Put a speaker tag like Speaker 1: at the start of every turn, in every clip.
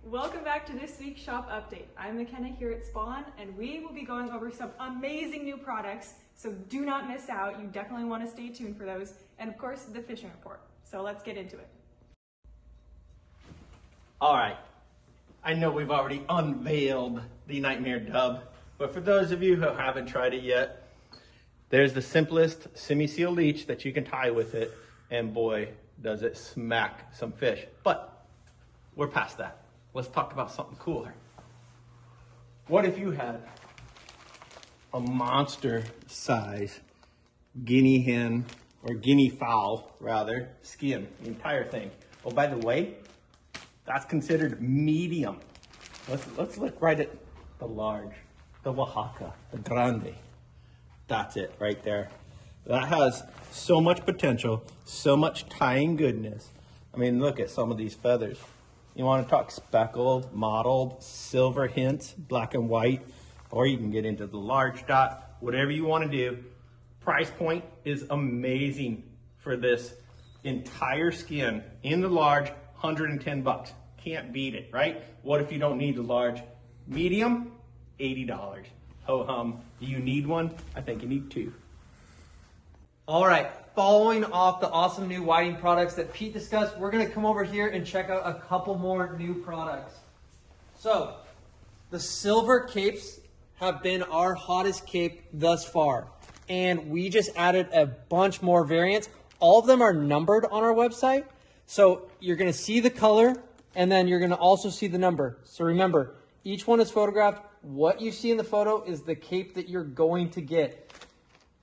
Speaker 1: Welcome back to this week's shop update. I'm McKenna here at Spawn, and we will be going over some amazing new products, so do not miss out. You definitely want to stay tuned for those, and of course the fishing report. So let's get into it.
Speaker 2: All right, I know we've already unveiled the Nightmare Dub, but for those of you who haven't tried it yet, there's the simplest semi-seal leech that you can tie with it, and boy, does it smack some fish. But we're past that. Let's talk about something cooler. What if you had a monster size guinea hen, or guinea fowl rather, skin, the entire thing? Oh, by the way, that's considered medium. Let's look right at the large, the Oaxaca, the grande. That's it right there. That has so much potential, so much tying goodness. I mean, look at some of these feathers. You want to talk speckled, mottled, silver hints, black and white, or you can get into the large dot, whatever you want to do. Price point is amazing for this entire skin in the large, 110 bucks. Can't beat it, right? What if you don't need the large? Medium, $80. Ho hum. Do you need one? I think you need two.
Speaker 3: All right, following off the awesome new whiting products that Pete discussed, we're gonna come over here and check out a couple more new products. So, the silver capes have been our hottest cape thus far. And we just added a bunch more variants. All of them are numbered on our website. So you're gonna see the color and then you're gonna also see the number. So remember, each one is photographed. What you see in the photo is the cape that you're going to get.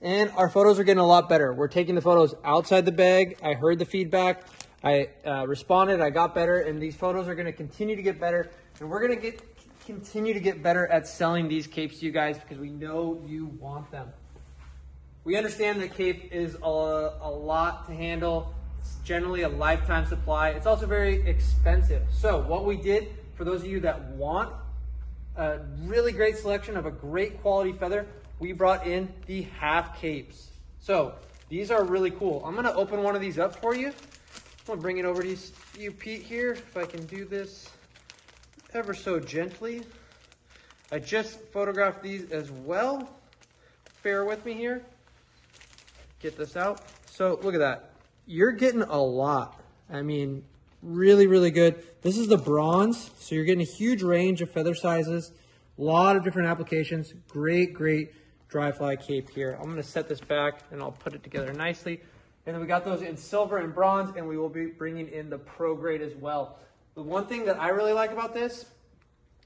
Speaker 3: And our photos are getting a lot better. We're taking the photos outside the bag. I heard the feedback. I responded. I got better. And these photos are going to continue to get better. And we're going to continue to get better at selling these capes to you guys because we know you want them. We understand that cape is a lot to handle. It's generally a lifetime supply. It's also very expensive. So what we did, for those of you that want a really great selection of a great quality feather, we brought in the half capes. So these are really cool. I'm gonna open one of these up for you. I'm gonna bring it over to you, Pete, here, if I can do this ever so gently. I just photographed these as well. Bear with me here. Get this out. So look at that. You're getting a lot. I mean, really, really good. This is the bronze, so you're getting a huge range of feather sizes, a lot of different applications. Great, great dry fly cape here. I'm gonna set this back and I'll put it together nicely. And then we got those in silver and bronze, and we will be bringing in the pro grade as well. The one thing that I really like about this,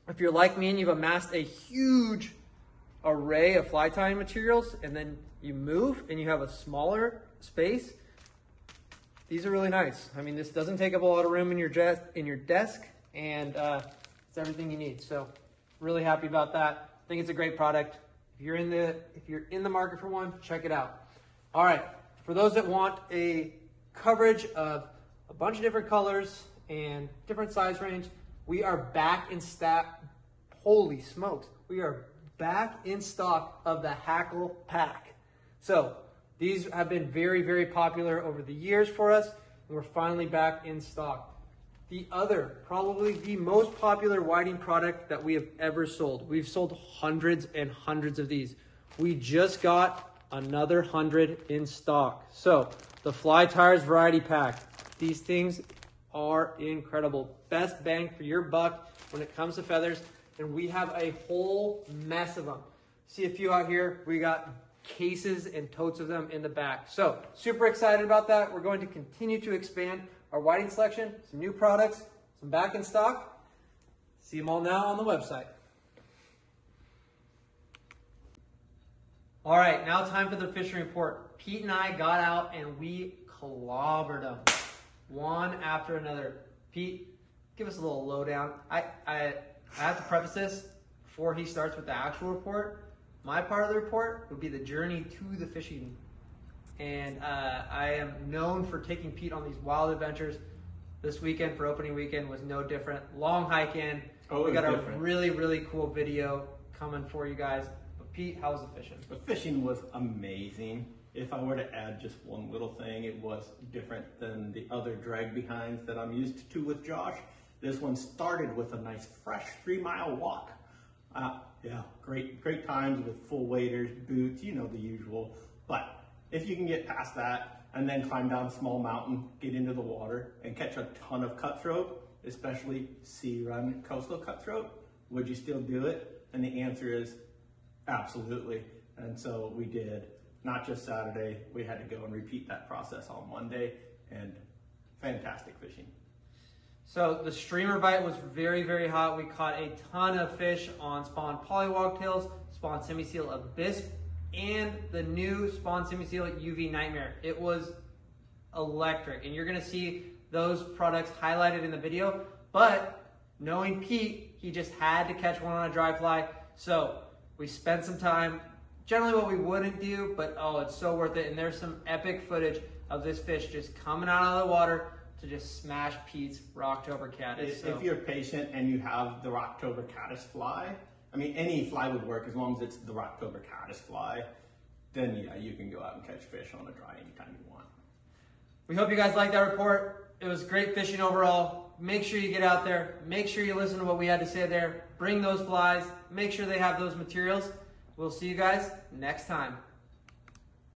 Speaker 3: if you're like me and you've amassed a huge array of fly tying materials and then you move and you have a smaller space, these are really nice. I mean, this doesn't take up a lot of room in your desk, and it's everything you need. So really happy about that. I think it's a great product. If you're in the market for one, check it out. All right, for those that want a coverage of a bunch of different colors and different size range, we are back in stock. Holy smokes, we are back in stock of the Hackle Pack. So these have been very, very popular over the years for us, and we're finally back in stock. The other, probably the most popular whiting product that we have ever sold. We've sold hundreds and hundreds of these. We just got another 100 in stock. So the Fly Tires Variety Pack. These things are incredible. Best bang for your buck when it comes to feathers. And we have a whole mess of them. See a few out here. We got cases and totes of them in the back. So super excited about that. We're going to continue to expand our whiting selection, some new products, some back in stock. See them all now on the website. All right, now time for the fishing report. Pete and I got out and we clobbered them, one after another. Pete, give us a little lowdown. I have to preface this before he starts with the actual report. My part of the report would be the journey to the fishing. And I am known for taking Pete on these wild adventures. This weekend for opening weekend was no different. Long hike in. We got a really, really cool video coming for you guys. But Pete, how was the fishing?
Speaker 2: The fishing was amazing. If I were to add just one little thing, it was different than the other drag behinds that I'm used to with Josh. This one started with a nice fresh 3-mile walk. Yeah, great times with full waders, boots, you know, the usual. But if you can get past that and then climb down a small mountain, get into the water and catch a ton of cutthroat, especially sea run coastal cutthroat, would you still do it? And the answer is absolutely. And so we did. Not just Saturday, we had to go and repeat that process on Monday, and fantastic fishing.
Speaker 3: So the streamer bite was very, very hot. We caught a ton of fish on Spawn Pollywog Tails, Spawn Semi-Seal Abyss, and the new Spawn Semi-Seal UV Nightmare. It was electric, and you're gonna see those products highlighted in the video, but knowing Pete, he just had to catch one on a dry fly. So we spent some time, generally what we wouldn't do, but oh, it's so worth it. And there's some epic footage of this fish just coming out of the water to just smash Pete's Rocktober caddis.
Speaker 2: If you're patient and you have the Rocktober caddis fly, I mean, any fly would work as long as it's the Rocktober caddis fly, then yeah, you can go out and catch fish on a dry anytime you want.
Speaker 3: We hope you guys liked that report. It was great fishing overall. Make sure you get out there. Make sure you listen to what we had to say there. Bring those flies. Make sure they have those materials. We'll see you guys next time.